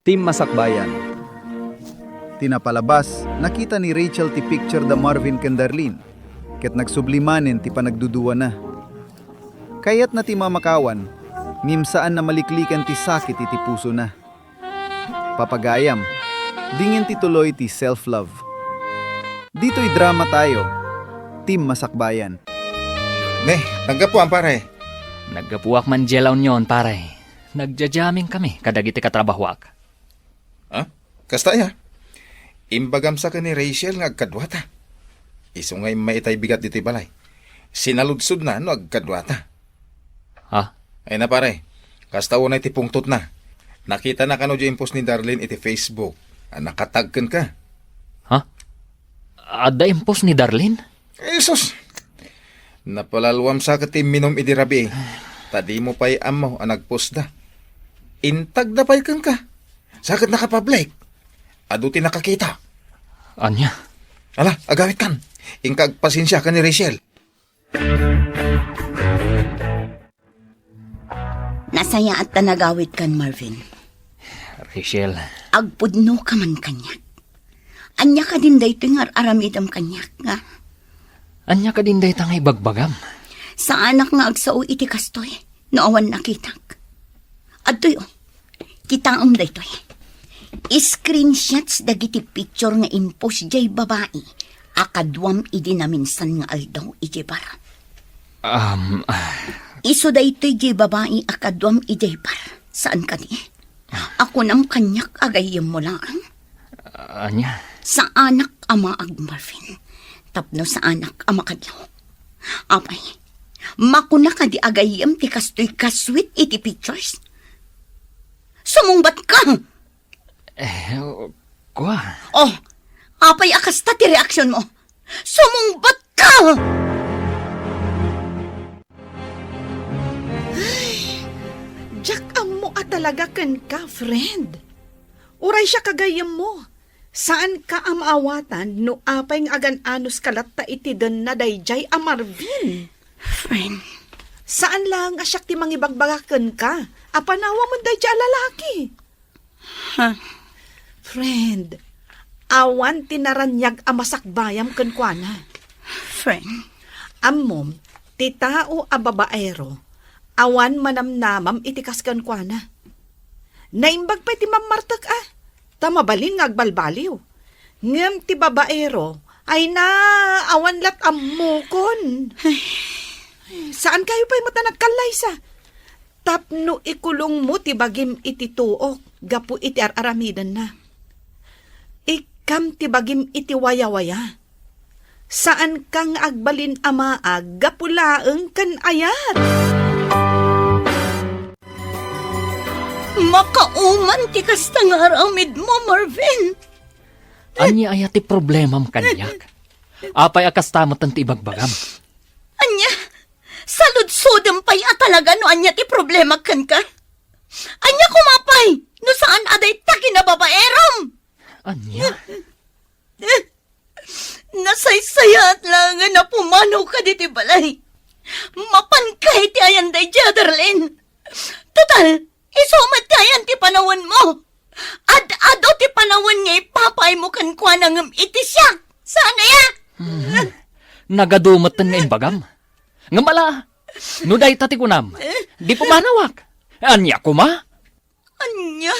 Team Masakbayan. Tinapalabas, nakita ni Rachel ti picture da Marvin ken Darlene. Ket nagsublimanen ti panagduduwa na. Kayat na ti mamakawan, nimsaan na maliklikan ti sakit iti puso na. Papagayam, dingin ti tuloy ti self-love. Dito'y drama tayo, Team Masakbayan. Ne, naggapuan pare. Naggapuak man jelaw nyon, pare. Nagjajaming kami, kadagiti katrabahuak. Ha? Kasta ya. Imbagam sa ka ni Rachel nga agkadwata. Iso ngay maitay bigat dito'y balay. Sinaludsod na no agkadwata. Ha? Ay na pare, kasta unay ti pungtot na. Nakita na kano di impos ni Darlene iti Facebook. Nakatagken ka. Ha? Ada impos ni Darlene? Esos! Napalalwam sa ka ti minom iti rabi. Tadi mo pa'y amaw ang nagpost da. Intag na pa'y kang ka. Sakit nakapublic. Ado ti nakakita. Anya? Ala, agawit kan. Ingkag pasensya ka ni Rachel. Nasaya at tanagawit kan, Marvin. Rachel, Agpudno ka man kanyak. Anya ka din dayto nga aramidam kanyak nga. anya ka din day tangay bagbagam. Sa anak nga agsao iti kastoy, noawan nakitak. Adtoy kitaom daytoy. Screenshots dagiti picture nga impos jay babae. Akadwam idi na minsan nga aldaw iti bara. Iso daytoy jay babae akadwam ijay bara. Saan ka di? Ako nam kanyak agayem mo lang. Anya? Sa anak ama ag Marvin. Tapno sa anak ama kadlaw. Apay, makuna ka di agayem ti kastoy kaswit iti pictures. Sumungbat ka! Kwa? Oh, apay akasta ti reaksyon mo. Sumungbat ka! Jack, mo talaga ken ka, friend. Uray siya kagayam mo. Saan ka amaawatan no apay ng agan-anos kalatta iti den na dayjay a Marvin? Friend, Saan lang asyak ti mangibagbagaken ka? Apanawa mo dayjay a lalaki. Friend, awan tinaranyag a masakbayam ken kuana. friend, Ammom, ti tao a babaero, awan manamnamam itikas kan kuana. Naimbag pa ti mamartak tamabalin nga agbalbaliw. Ngem ti babaero, ay na awan lat ammukon. Saan kayo pa'y mata nagkalaysa? Tapno ikulong mo ti bagim iti tuok, gapu iti aramidan na. Ikam ti bagim iti waya-waya. Saan kang agbalin amaag, gapulaeng kan ayat? makauman ti kasta nga aramid mo, Marvin. Anya aya ti problemam kanyak. Apay akastamat ang ti ibagbagam. Anya, saludsudem pa'y talaga no anya ti problema kan ka. Anya kumapay, no saan aday taki na babaeram. Anya? Nasaysayat lang nga na pumanaw ka di ti balay. Mapankay ti ayan day Darlene. Total, isumat ti ayan ti panawan mo. Ad-ado ti panawan nga ipapay mo kan kwa nang iti siya. Sana ya? Nagadumatan nga imbagam. Ngamala, no day tati kunam, di pumanawak. Anya kuma? Anya?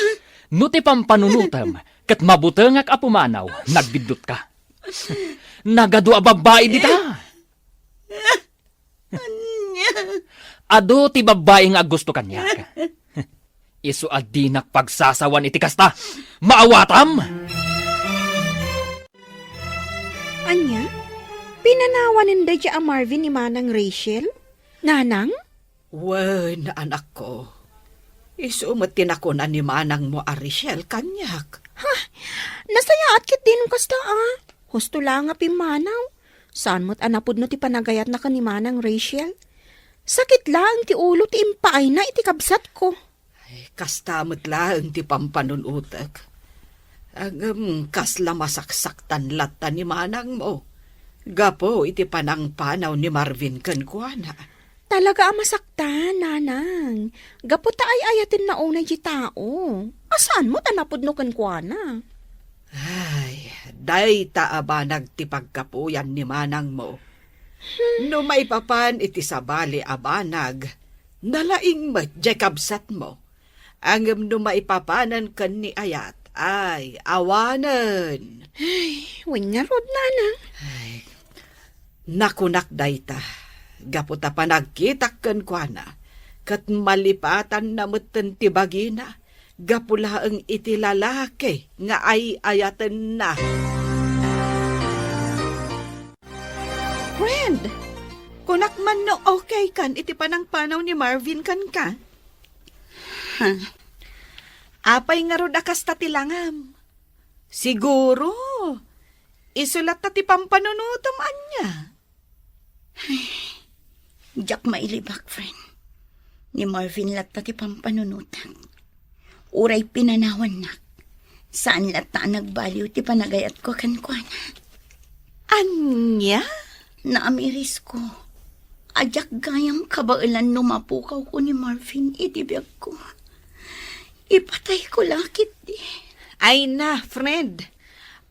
No ti pampanunutam, kat mabutengak a pumanaw, nagbidot ka. Nagadu a babae dita. Anya? Ado ti babae nga gusto kanyak. Isu adinak pagsasawan iti kasta. Maawatam! Anya? Pinanawanin da a Marvin ni Manang Rachel? Nanang? Wen, anak ko. Isumatin ako na ni manang mo Ariel kanyak. Nasayaat kit din kasta Husto lang nga pimanaw. Saan mo't anapod no ti panagayat na ka ni Manang Rachel? Sakit lang ti ulo ti impaay na iti kabsat ko. Ay, kastamot lang ti pampanunutak. Ang kasla masaksaktan lata ni manang mo. Gapo iti panang panaw ni Marvin kan kuana. Talaga ang masaktan, nanang. Gaputa ay ayatin na unay di tao. Asaan mo tanapod no kan kuana? Ay, day taaba nagtipagkapuyan ni manang mo. No maipapan iti sabali abanag, nalaing matjakabsat mo. Angam no maipapanan kan ni ayat, ay awanan. Wing nga rod, nanang. Nakunak dayta, gaputa pa nagkitak kan kuana, kat malipatan na mutan tibagina, gapula ang iti lalaki nga ay ayatan na. Friend, kunak man no okay kan iti panang panaw ni Marvin kan ka? Apay nga rod akas tatilangam. Siguro, isulat na ti pampanunutom anya. Jack mailibak, friend. Ni Marvin latta ti pampanunutan. Uray pinanawan nak. Saan latta nagbaliw ti panagayat ko kankwana. Anya? Naamiris ko. Ajak gayam kabailan numapukaw ko ni Marvin itibiyag ko. Ipatay ko lakit di. Ay na, friend.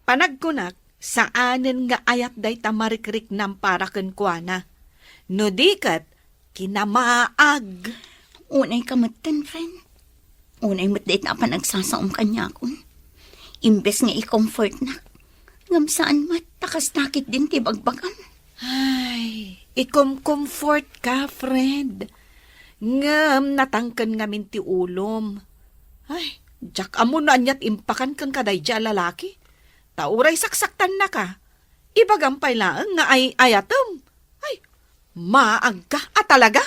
Panagkunak, saanin nga ayat day tamarikrik ng para kenkwana. No dikat, kinamaag. Unay kamatan, friend. Unay matdait na pa nagsasaong kanya ko. Imbes nga i-comfort na. Ngam saan mat, takas nakit din ti bagbagan. Ay, ikom-comfort ka, friend. Ngam natangkan ngamin ti ulom. Ay, jak amo na anyat impakan kang kaday dya lalaki. Tauray saksaktan na ka. Ibagampay lang nga ay ayatom. Ay, maag ka talaga.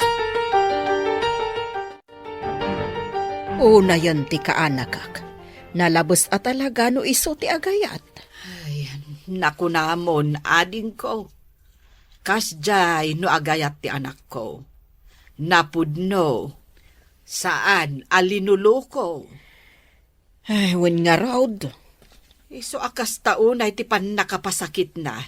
Una yan ti kaanakak. Nalabos at talaga no iso ti agayat. Ay, naku namon, ading ko. Kasjay no agayat ti anak ko. Napudno. Saan alinuluko? Ay, wen nga raod. Iso akas taon ay ti pan nakapasakit na.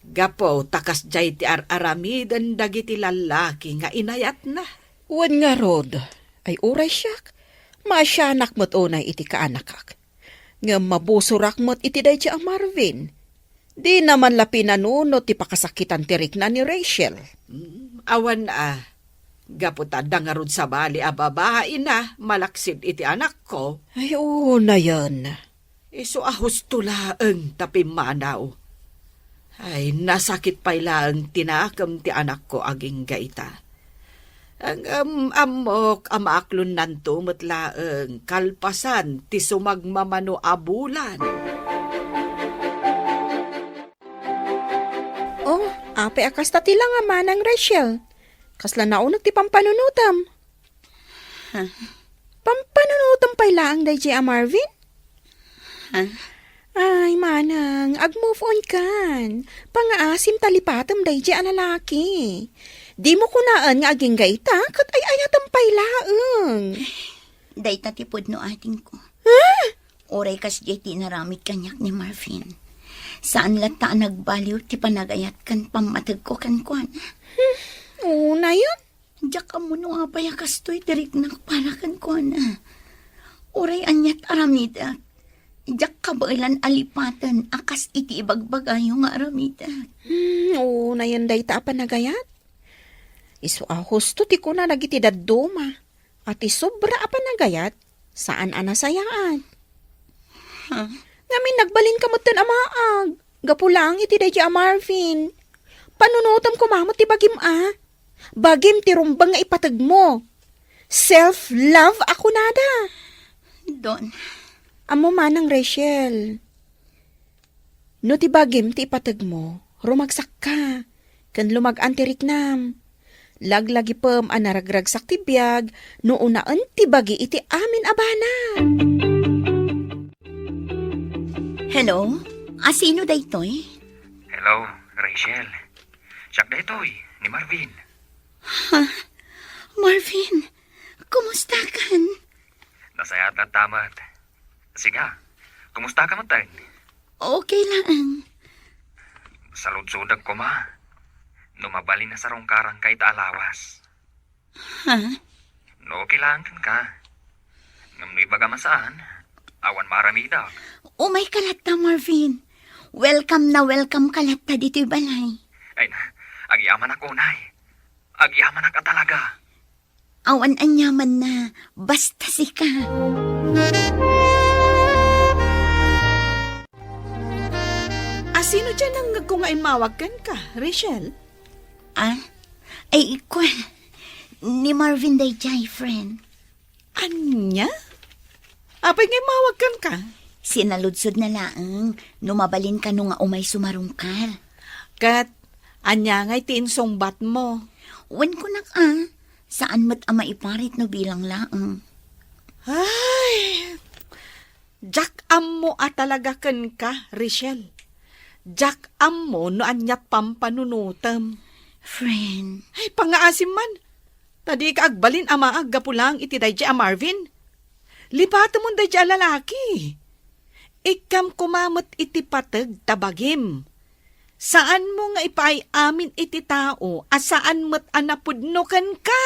Gapo takas jay ti aramidan dagiti lalaki nga inayat na. Wen nga rod. Ay uray siyak. Masyanak mo't unay iti kaanakak. Nga mabusurak mo't iti day ang Marvin. Di naman lapi nanuno ti pakasakitan ti Rick na ni Rachel. Awan Gaputada nga rod sa bali a babae na malaksid iti anak ko. Ay, oo na yan. Iso ahos tulaang tapi manaw. Ay, nasakit pa'y lang tinakam ti anak ko aging gaita. Ang amok amaaklon nanto matlaang kalpasan ti sumagmamano abulan. Oh, ape akas ta tila nga manang Rachel. Kasla naunag ti pampanunutam. Pampanunutam pa'y lang day a Marvin? Ay, manang, ag-move on kan. Pangaasim talipatam day a lalaki. Di mo kunaan nga aging gaita, kat ay ayatam pa'y laang. Day tatipod no ating ko. Oray kas jay naramid kanyak ni Marvin. Saan lata nagbaliw ti panagayat kan pamatag ko kan kuan. Oo na yun. Diyak ka mo nung apaya kastoy tirik na para kan kuan. Oray anyat aramida. Diyak ka ba ilan alipatan akas iti ibagbagayo nga aramida. Oo na yun day ta panagayat. Iso ahos to ti ko na nagiti daduma. At isobra panagayat saan anasayaan. Ngamin nagbalin ka mo ten amaag. Gapulang iti day a Marvin. Panunutam ko mamot ti bagim Bagim ti rumbang nga ipatag mo. Self-love ako nada. Don. Amo manang Rachel. No ti bagim ti ipatag mo, rumagsak ka. Kan lumag-an ti riknam. Laglagi pem anaragragsak ti biyag, no unaan ti bagi iti amin abana. Hello? Asino daytoy? Hello, Rachel. Siyak daytoy, ni Marvin. Marvin, kumusta kan? Nasayat at tamat. Sige, kumusta ka man tayo? Okay lang. Saludsudag ko ma. Numabali na sa rongkarang kay taalawas. Ha? No, kailangan ka. Ngam no ibaga masaan, awan maramida. Umay kalata, Marvin. Welcome na welcome kalata dito'y balay. Ay na, agyaman ako, nay. Agyaman ka talaga. Awan anyaman na, basta sika. Sino dyan ang nagkungain mawagkan ka, Rachel? Ah? Ay, ikwan. Ni Marvin day jay, friend. Anya? Apay ngay mawagkan ka? Sinaludsod na laang, numabalin ka nung nga umay sumarungkar. Kat, anya ngay tiinsongbat mo. Wen ko saan mo't ama iparit no bilang laang. Ay, Jack am mo talaga ken ka, Rachel. Jack am mo no anyat pampanunutam. Friend, Ay, pangaasim man. Tadi ka agbalin ama aggapulang iti dayja a Marvin. Lipato mo dayja a lalaki. Ikam kumamot iti patag tabagim. Saan mo nga ipaay amin iti tao, asaan mo't anapudnokan ka?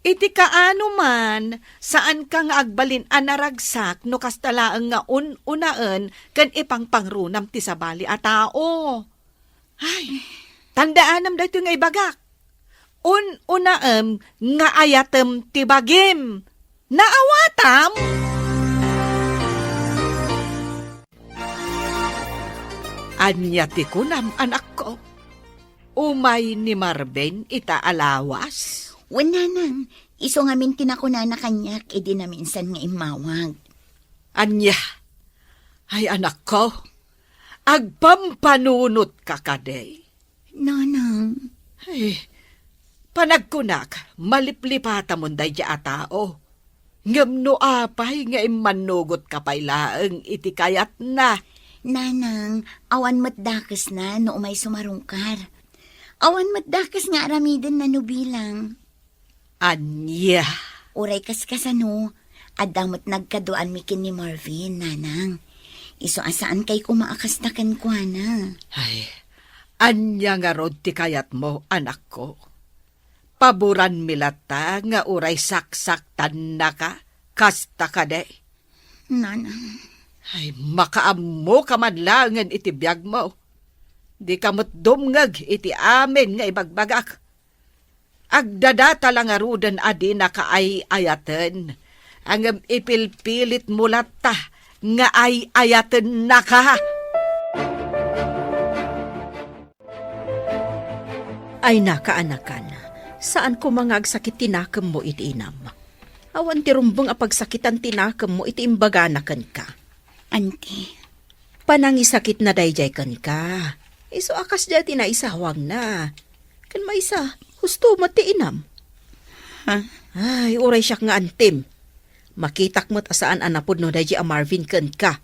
Iti kaano man, saan ka nga agbalin anaragsak no kastalaang nga unaan kan ipang pangrunam ti sabali a tao. Ay, tandaanam dahito nga ibagak. Unaam nga ayatem ti bagim. Naawatam? Anya ti kunam, anak ko. Umay ni Marvin ita alawas. wala nang, iso ngamin tinakuna na kanyak, edi na minsan nga imawag. Anya, ay anak ko, agpampanunot ka kaday. Nanang, Ay, panagkunak, maliplipata mo day a tao. Ngam no apay nga imanugot ka pailaang iti kayat na. nanang, awan mo't dakas na no umay sumarungkar. Awan mo't dakas nga aramiden na nubilang. Anya, Uray kaskasano, adamot nagkaduan mikin ni Marvin, nanang. Iso asaan kay kumaakas na kankwana. ay, anya nga rod ti kayat mo, anak ko. Paboran milata nga uray saksaktan na ka, kasta ka day. Nanang, Ay, makaammo ka man langan iti biyag mo. Di ka mo't dumngag iti amin nga ibagbagak. Agdadata lang arudan adi na kaay-ayaten. Ang ipilpilit mulata nga ay-ayaten na ka. Ay nakaanakan, saan ko mangagsakit tinakam mo iti inam? Awan ti rumbong apagsakitan tinakam mo iti imbaganakan ka. auntie, Panangisakit na dayjay kan ka. Iso akas dati na isawang na. Kan maisa, husto mo ti inam. Ha? Ay, uray siyak nga antim. Makitak mo't asaan anapod no dayjay a Marvin kan ka.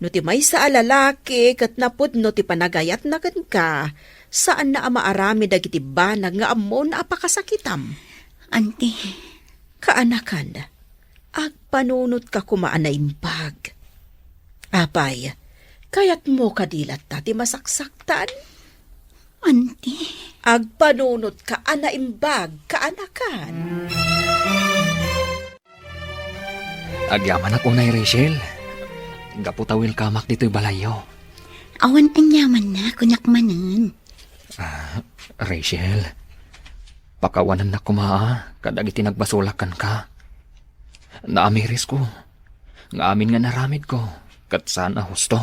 No ti maysa a lalaki kat napod no ti panagayat na kan ka. Saan na amaarami dagiti banag nga amon na apakasakitam. auntie, Kaanakan, agpanunot ka kumaan na imbag. Apay, kayat mo kadilat ta ti masaksaktan? auntie. Agpanunot ka ana imbag, kaanakan. Agyaman ako na Rachel. Gaputawil kamak dito'y balayo. Awan anyaman na, kunyak manan. Rachel, pakawanan na kumaa, kadag iti nagbasulakan ka. Naamiris ko, nga amin nga naramid ko, kat saan a husto.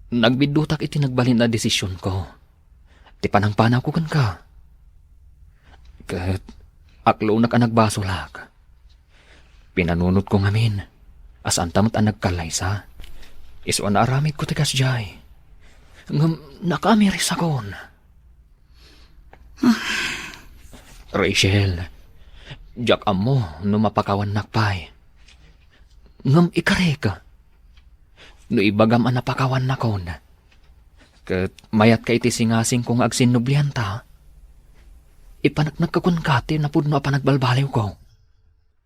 Nagbidutak iti nagbalin na desisyon ko. Ti panangpanaw ko kan ka. Kat aklo na ka nagbasulak. Pinanunot ko ngamin, asan tamot ang nagkalaysa. Iso na aramid ko tigas jay. Ngam nakamiris akon. Rachel, jak amo no mapakawan nakpay. Ngam ikare ka. No ibagam ang napakawan nakon. Kat mayat ka iti singasing kong agsinublihan ta. Ipanagnak ka kun kati na pudno panagbalbaliw ko.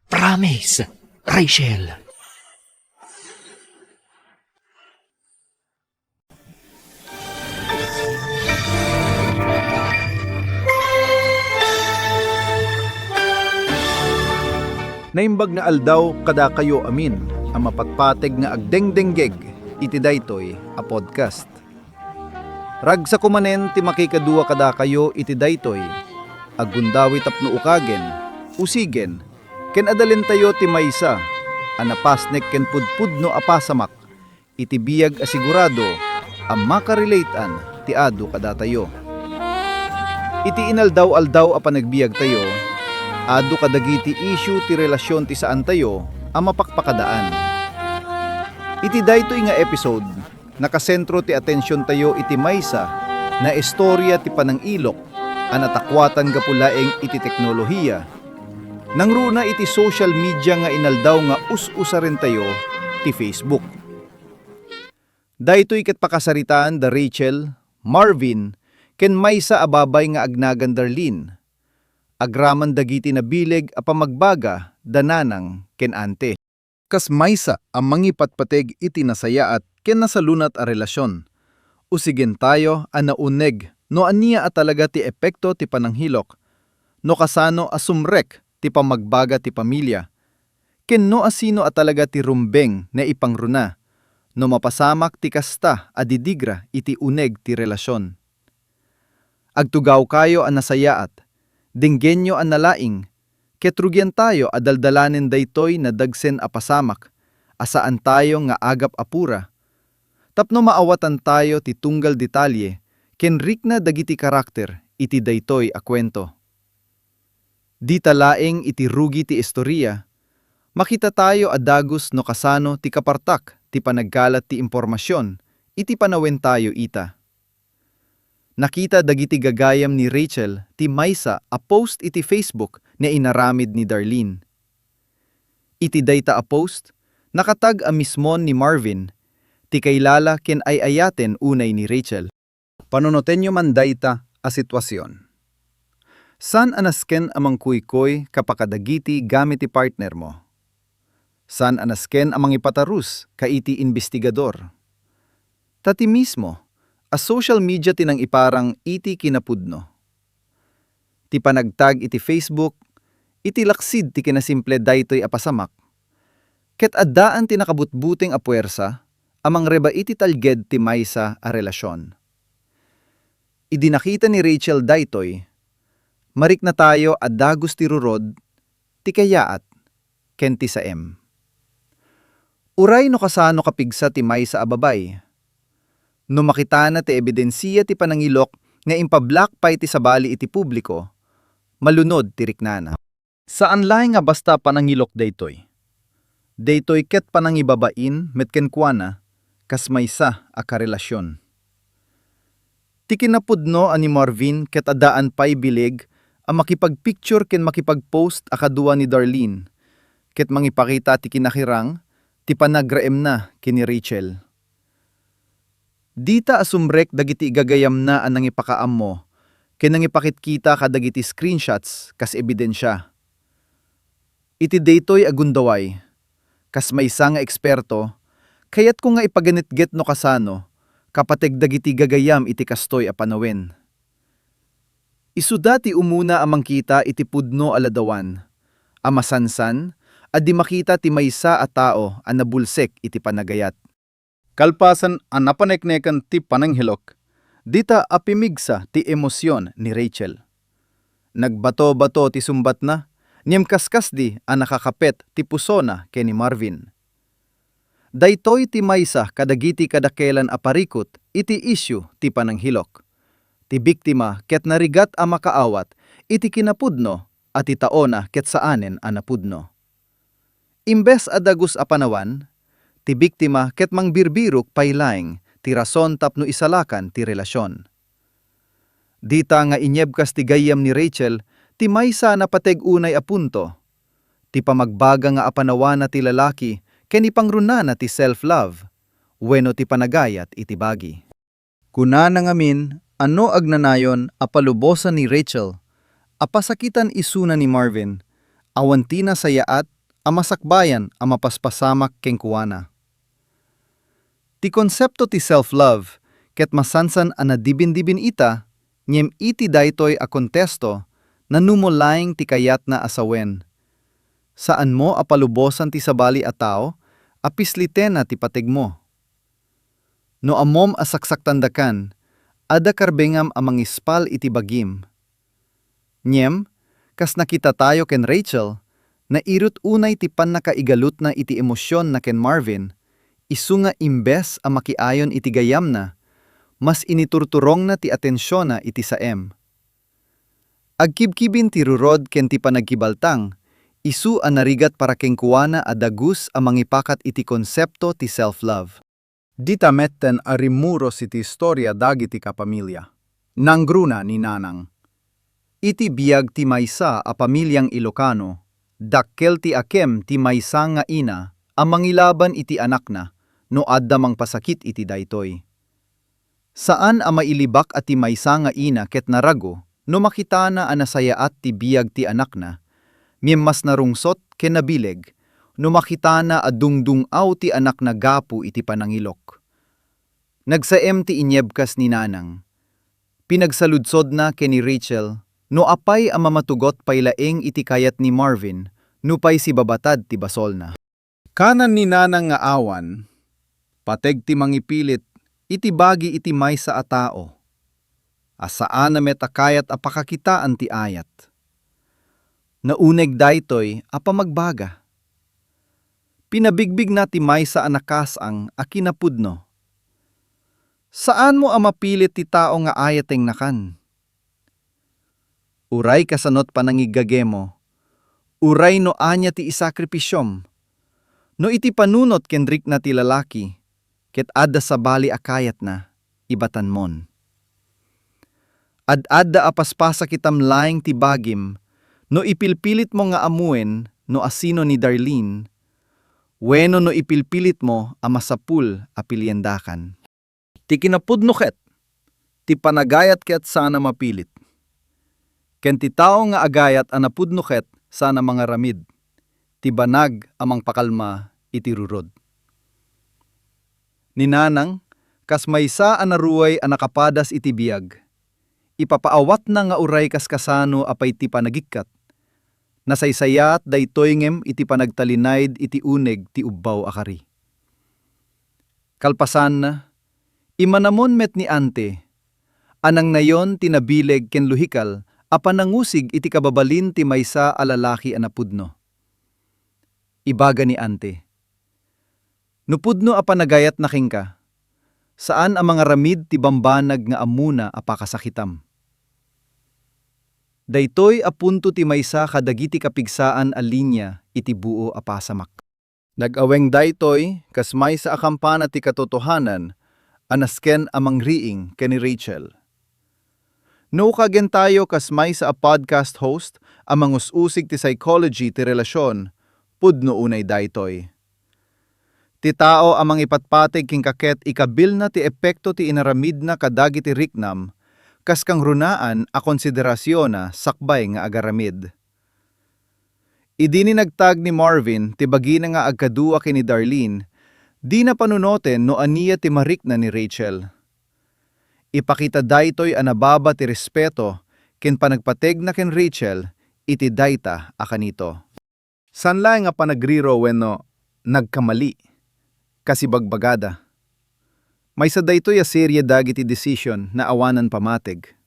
Promise, Rachel. Naimbag nga aldaw kada kayo amin, ang mapatpateg nga agdengdenggeg, iti daytoy a podcast. Rag sa kumanen ti makikadua kada kayo iti daytoy, aggundawi tapno ukagen, usigen, ken adalin tayo ti maysa, anapasnek ken pudpudno apasamak, iti biyag asigurado, ang makarelatean ti adu kada tayo. Iti inaldaw-aldaw a panagbiag tayo, adu kadagiti issue ti relasyon ti saan tayo ang mapakpakadaan. Iti daytoy nga episode, nakasentro ti atensyon tayo iti maysa na istorya ti panangilok ang atakwatan gapulaeng iti teknolohiya. Nangruna iti social media nga inaldaw nga us-usa rin tayo ti Facebook. Daytoy ket pakasaritaan da Rachel, Marvin, ken maysa ababay nga agnagan Darlene. Agraman dagiti na bileg a pamagbaga dananang ken ante. Kas maysa ang mangipatpateg iti nasayaat ken nasalunat a relasyon. Usigen tayo a nauneg no aniya a talaga ti epekto ti pananghilok. No kasano a sumrek ti pamagbaga ti pamilya. Ken no asino a talaga ti rumbeng na ipangruna. No mapasamak ti kasta a didigra iti uneg ti relasyon. Agtugaw kayo a nasayaat. Dinggenyo ang nalaing, ketrugyan tayo adaldalanin daytoy na dagsen apasamak, asaan tayo nga agap apura. Tapno maawatan tayo ti tunggal detalye, kenrik na dagiti karakter, iti daytoy a kwento. Di talaeng iti rugi ti istorya, makita tayo adagos no kasano ti kapartak, ti panagkalat ti impormasyon, iti panawen tayo ita. Nakita dagiti gagayam ni Rachel ti maysa a post iti Facebook na inaramid ni Darlene. Iti dayta a post, nakatag a mismon ni Marvin, ti kaylala ken ay ayaten unay ni Rachel. Panunotenyo man dayta a sitwasyon. San anasken amang kuykoy kapakadagiti gamit ti partner mo? San anasken amang ipatarus ka iti investigador? Tati mismo, a social media tinang iparang iti kinapudno. Ti panagtag iti Facebook, iti laksid ti kinasimple daytoy apasamak. Ket addaan ti nakabutbuting a puwersa, amang reba iti talged ti maysa a relasyon. Idinakita ni Rachel daytoy, marik na tayo addagos ti rurod, ti kayaat, ken ti saem. Uray no kasano kapigsa ti maysa a babay. No makita na ti ebidensiya ti panangilok nga impablock pa iti sabali iti publiko, malunod ti riknana. Saan laing nga basta panangilok daytoy? Daytoy ket panangibabain met ken kuana, kas maysa a karelasyon. Ti kinapudno ani Marvin ket adaan pay bileg a makipagpicture ken makipagpost a kadua ni Darlene, ket mangipakita ti kinakirang, ti panagraem na kini Rachel. Dita asumrek dagiti gagayam na anang ipakaam mo, ken nangipakitkita kadagiti screenshots kas ebidensya. Iti daytoy agundaway, kas maysa nga eksperto, kayat ko nga ipaganitget no kasano, kapateg dagiti gagayam iti kastoy a panawen. Isuda ti umuna amang kita iti pudno aladawan, amasansan, adi makita ti maysa a tao a nabulsek iti panagayat. Kalpasan ang napaneknekan ti pananghilok, dita apimigsa ti emosyon ni Rachel. Nagbato-bato ti sumbat na, niyem kaskas di ang nakakapet ti puso na ken ni Marvin. Daytoy ti maysa kadagiti kadakelan aparikot iti issue ti pananghilok. Ti biktima ket narigat a makaawat iti kinapudno at ti taona ket saanen a napudno. Imbes adagus a panawan, ti biktima ket mangbirbirok paylaeng ti rason tapno isalakan ti relasyon. Dita nga inyebkas ti gayam ni Rachel, ti maysa na pateg unay a punto. Ti pamagbaga nga apanawan na ti lalaki, ken ipangruna na ti self-love, wenno ti panagayat iti bagi. Kuna nangamin, ano agnanayon apalubosan ni Rachel, apasakitan isuna ni Marvin, awantina sayaat, amasakbayan a mapaspasamak ken kuana. Ti konsepto ti self-love, ket masansan a nadibin-dibin ita, nyem iti daytoy a kontesto, na numulaing ti kayat na asawen. Saan mo apalubosan ti sabali a tao, apisliten na ti patig mo. No amom asaksak tandakan, ada karbengam amang ispal iti bagim. Nyem, kas nakita tayo ken Rachel, na irut unay ti pan nakaigalut na iti emosyon na ken Marvin, isu nga imbes a makiayon iti gayam na, mas initurturong na ti atensyon na iti saem. Agkibkibin ti rurod ken ti panagkibaltang, isu a narigat para ken kuana a dagus a mangipakat iti konsepto ti self-love. Dita metten a rimuros iti istorya dagiti kapamilya. Nanggruna ni Nanang. Iti biag ti maysa a pamilyang Ilocano, dakkel ti akem ti maysa nga ina a mangilaban iti anak na, no adda mang pasakit iti daytoy. Saan a mailibak at ti maysa nga ina ket narago, no makita na a nasayaat ti biag ti anak na, miem mas narungsot ken nabileg, no makita na adungdungaw ti anak na gapu iti panangilok. Nagsaem ti inyebkas ni Nanang. Pinagsaludsod na ken ni Rachel, no apay a mamatugot paylaeng iti kayat ni Marvin, no pay si babatad ti basol na. Kanan ni Nanang nga awan, pateg ti mangipilit, iti bagi iti maysa a tao. Asaan na metakayat a pakakitaan ti ayat. Nauneg daytoy a pamagbaga. Pinabigbig na ti maysa a nakasang a kinapudno. Saan mo a mapilit ti tao nga ayateng nakan? Uray kasanot panangigagemo, uray no anya ti isakripisyom, no iti panunot kendrik na ti lalaki, ket adda sabali akayat na, ibatan mon. Ad-adda apaspasa kitam laing ti bagim, no ipilpilit mo nga amuen, no asino ni Darlene, weno no ipilpilit mo a masapul a pilyendakan. Ti kinapudno ket, ti panagayat ket sana mapilit. Ken ti tao nga agayat a napudno ket sana mga ramid, ti banag amang pakalma iti rurod. Ni Nanang, kas maysa a naruway a nakapadas iti biag, ipapaawat na nga uray kas kasano apay ti panagikkat, nasaysayat daytoy ngem iti panagtalinayd iti uneg ti ubbaw akari. Kalpasan na, imanamon met ni ante, anang nayon tinabileg ken luhikal, a panangusig iti kababalin ti maysa a lalaki a napudno. Ibaga ni ante, nupudno a panagayat na kingka, saan ang mga ramid ti bambanag nga amuna a pakasakitam. Daytoy a punto ti maysa kadagiti kapigsaan a linya iti buo a pasamak. Nag-aweng daytoy kas maysa a kampana ti katotohanan, anasken amang riing ken ni Rachel. No kagen tayo kas maysa a podcast host amang us-usig ti psychology ti relasyon, pudno unay daytoy. Ti tao amang ipatpatig king kaket ikabil na ti epekto ti inaramid na kadagiti riknam, kas kang runaan a konsiderasyon na sakbay nga agaramid. Idini nagtag ni Marvin ti bagi na nga agkadua kini Darlene, di na panunoten no aniya ti marikna ni Rachel. Ipakita daytoy a nababa ti respeto ken panagpateg na ken Rachel iti dayta a kanito. Sanlay nga panagriro wenno nagkamali kasi bagbagada. Maysa daytoy a serye dagiti decision na awanan pamateg.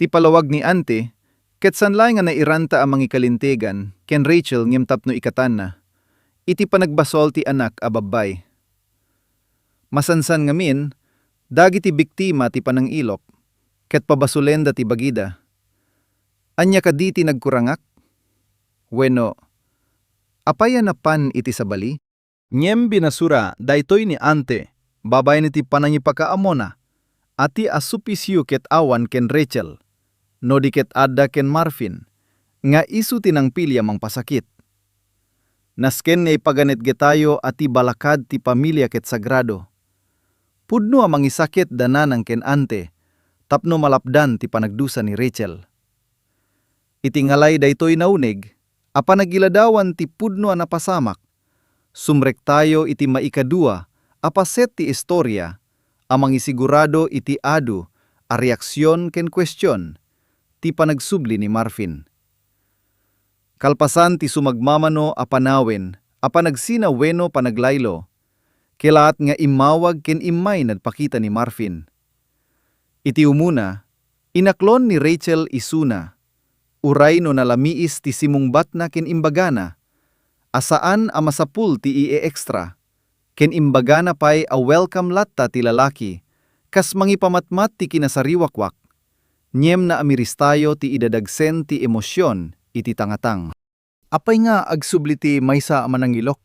Ti palawag ni ante ket sanlay nga nairanta a mangikalintegan ken Rachel ngem tapno ikatan na. Iti panagbasol ti anak a babbay. Masansan ngamin, dagiti biktima ti panangilok, ket pabasulenda ti bagida. Anya kaditi nagkurangak? Weno, apaya na pan iti sabali? Nyem binasura daytoy ni ante, babay niti panangipakaamona, ati asupisyu ket awan ken Rachel, no di ket adda ken Marvin, nga isu tinang pilya mang pasakit. Nasken nga ipaganit getayo ati balakad ti pamilya ket sagrado. Pudno amang isakit dananang ken ante, tapno malapdan ti panagdusa ni Rachel. Itingalay daytoy naunig, apanagiladawan ti pudno a napasamak, sumrek tayo iti maikadua, apaset ti istorya, amang isigurado iti adu, a reaksyon ken kwestiyon, ti panagsubli ni Marvin. Kalpasan ti sumagmamano a panawin, a panagsina weno panaglaylo. Kilaat nga imawag ken imay nagpakita ni Marvin. Iti umuna, inaklon ni Rachel isuna. Uray no nalamiis ti simungbat na ken imbagana. Asaan a masapul ti ie-extra. Ken imbagana pay a welcome latta ti lalaki. Kas mangipamatmat ti kinasariwakwak. Nyem na amiristayo ti idadagsen ti emosyon iti tangatang. Apay nga agsubli ti maysa a manangilok.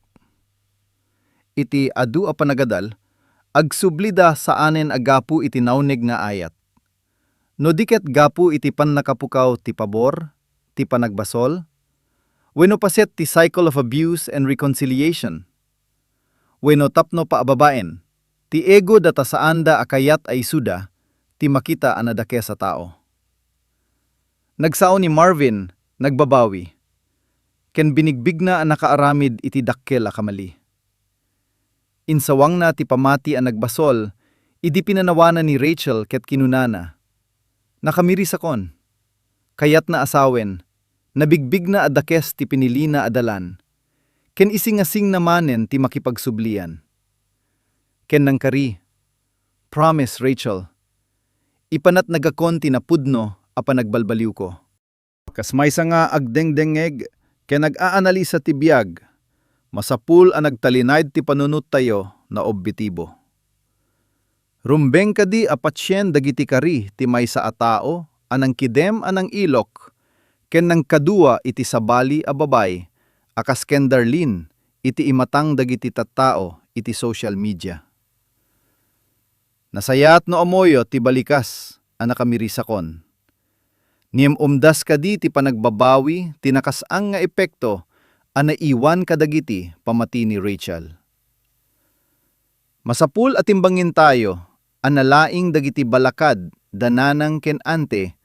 Iti adu a panagadal, agsubli da saanen agapu iti naunig nga ayat. No diket gapu iti pannakapukaw ti pabor, ti panagbasol, wenno paset ti cycle of abuse and reconciliation. Wenno tapno paababaen, ti ego data saanda akayat ay suda, ti makita anadake sa tao. Nagsao ni Marvin, nagbabawi. Ken binigbig na ang nakaaramid iti dakkel a kamali. Insawang na ti pamati ang nagbasol, idi pinanawanan ni Rachel ket kinunana. Nakamiri sakon. Kayat na asawen, nabigbig na adakes ti pinilina adalan. Ken isingasing namanen ti makipagsublian. Ken nangkari, promise Rachel, ipanat nagakon ti napudno a panagbalbaliw ko. Kas maysa nga agdengdengeg, ken nag-aanalisa ti biyag, masapul ang nagtalinayd ti panunot tayo na objetibo. Rumbeng kadi a patsyen dagiti kari ti maysa a tao, anang kidem anang ilok, ken nang kadua iti sabali a babay, akas ken Darlene, iti imatang dagiti tattao iti social media. Nasayat no amoyo ti balikas, a nakamirisakon. Niem umdas kadi ti panagbabawi, ti nakasang nga epekto, a naiwan kadagiti pamati ni Rachel. Masapul at timbangin tayo, analaing dagiti balakad, dananang ken ante,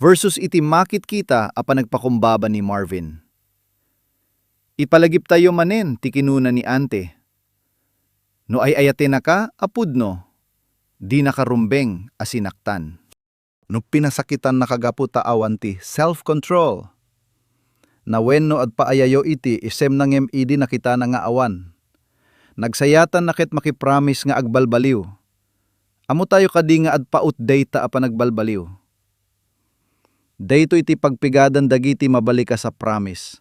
versus iti makit kita a panagpakumbaba ni Marvin. Ipalagip tayo manen ti kinuna ni ante. No ay ayate na ka, apudno, di nakarumbeng asinaktan. No pinasakitan nakagapu taawan ti self-control. Na wenno at paayayo iti isem nangem idi nakita na nga awan. Nagsayatan nakit makipromise nga agbalbaliw. Amo tayo kadi nga adpaut data a panagbalbaliw. Dayto iti pagpigadan dagiti mabalika sa promise.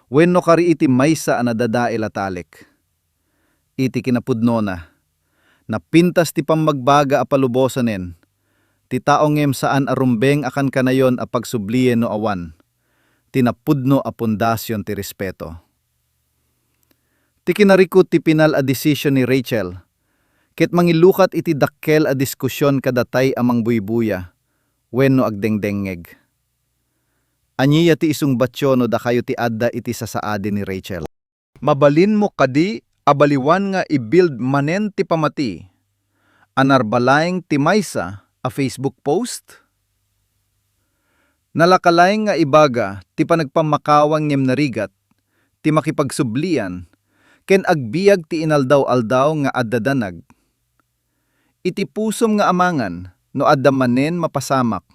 Wenno kari iti maysa a nadadael atalik. Iti kinapudno na. Napintas ti pamagbaga a palubosanen. Ti taongem saan arumbeng akan kanayon a pagsubliyen no awan. Tinapudno a pundasyon ti respeto. Ti kinarikot ti pinal a desisyon ni Rachel. Ket mangilukat iti dakkel a diskusyon kadatay amang buybuya. Wenno agdengdengeg. Aniya ti isung batyo no da kayo ti adda iti sasaadi ni Rachel. Mabalin mo kadi abaliwan nga i-build manen ti pamati. Anarbalaeng ti maysa a Facebook post? Nalakalaeng nga ibaga ti panagpamakawang ngem narigat, ti makipagsublian, ken agbiag ti inaldaw-aldaw nga addadanag. Iti pusom nga amangan, no adda manen mapasamak,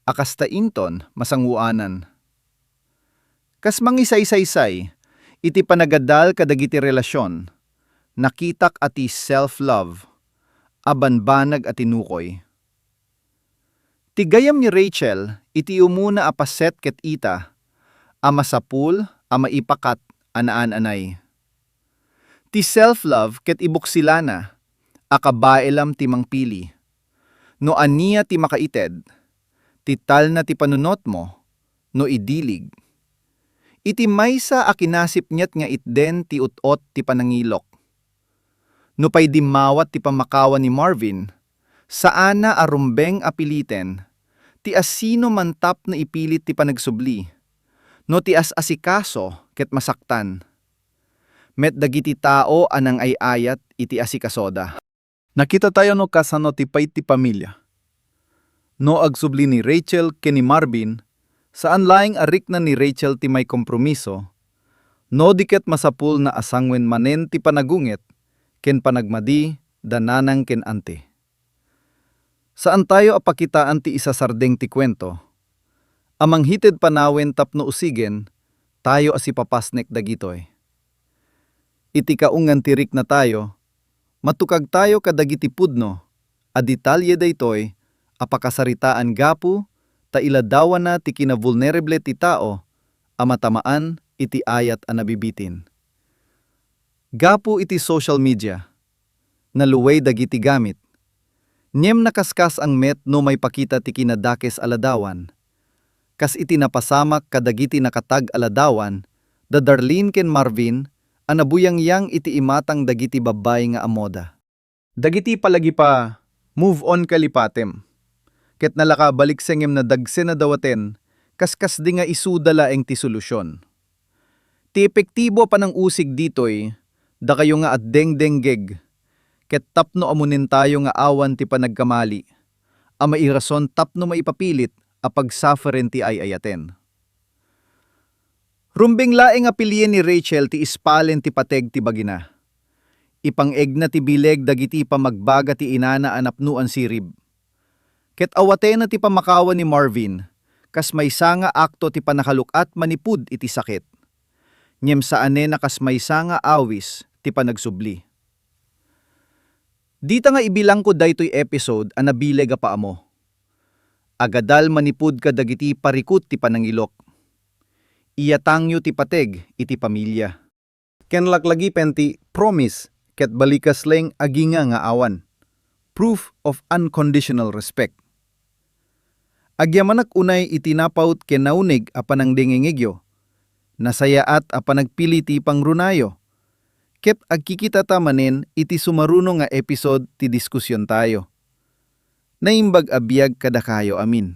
akas tainton masanguanan. Kas mangisay-saysay, iti panagadal kadagiti relasyon, nakitak ati self-love, abanbanag at tinukoy. Tigayam ni Rachel, iti umuna apaset ket ita, amasapul, amaipakat, anaan-anay. Ti self-love ket ibuksilana, akabaelam ti mangpili. No aniya ti makaited, ti tal na ti panunot mo, no idilig. Iti maysa a kinasip nyat nga itden ti utot ti panangilok. No pay dimawat ti pamakawan ni Marvin, saana arumbeng apiliten, ti asino mantap na ipilit ti panagsubli, no ti asikaso ket masaktan. Met dagiti tao anang ay ayat iti asikasoda. Nakita tayo no kasano ti pay ti pamilya. No agsubli ni Rachel ken ni Marvin, saan laing arik na ni Rachel ti may kompromiso, no diket masapul na asangwen manen ti panagunget, ken panagmadi, dananang ken ante. Saan tayo apakitaan ti isasardeng ti kwento? Amang hited panawen tapno usigen, tayo as ipapasnek dagitoy. Iti kaungan tirik na tayo, matukag tayo kadagiti pudno, a detalye daytoy, apakasaritaan gapu, ta iladawan na ti kinavulnerable ti tao, amatamaan iti ayat a nabibitin. Gapu iti social media, naluway dagiti gamit. Niem nakaskas ang met no may pakita ti kinadakes aladawan. Kas iti napasamak kadagiti nakatag aladawan, da Darlene ken Marvin, anabuyang-yang iti imatang dagiti babay nga amoda. Dagiti palagi pa, move on kalipatem. Ket nalaka balik sengem na dagse na dawaten, kaskas di nga isudala eng ti solusyon. Ti epektibo pa ng usig ditoy, da kayo nga at deng-denggeg, ket tapno amunin tayo nga awan ti panagkamali, a mairason tapno maipapilit a pagsufferin ti ayayaten. Rumbing laeng apilyen ni Rachel ti ispalen ti pateg ti bagina. Ipang-eg na ti bileg dagiti pamagbaga ti inana anapnuan sirib. Ket awate na ti pamakawan ni Marvin, kas may nga akto ti panakalukat manipud iti sakit. Nyem saane na kas may nga awis ti panagsubli. Dita nga ibilang ko daytoy episode a nabileg a paamo. Agadal manipud ka dagiti parikut ti panangilok. Iyatangyo ti pateg iti pamilya. Ken laklagi penti promise ket balikas leng aginga nga awan. Proof of unconditional respect. Agyamanak unay itinapaut ken naunig a panangdengengegyo. Nasayaat a panagpili ti pangrunayo. Ket agkikita tamanen iti sumaruno nga episode ti diskusyon tayo. Naimbag abiyag kada kayo amin.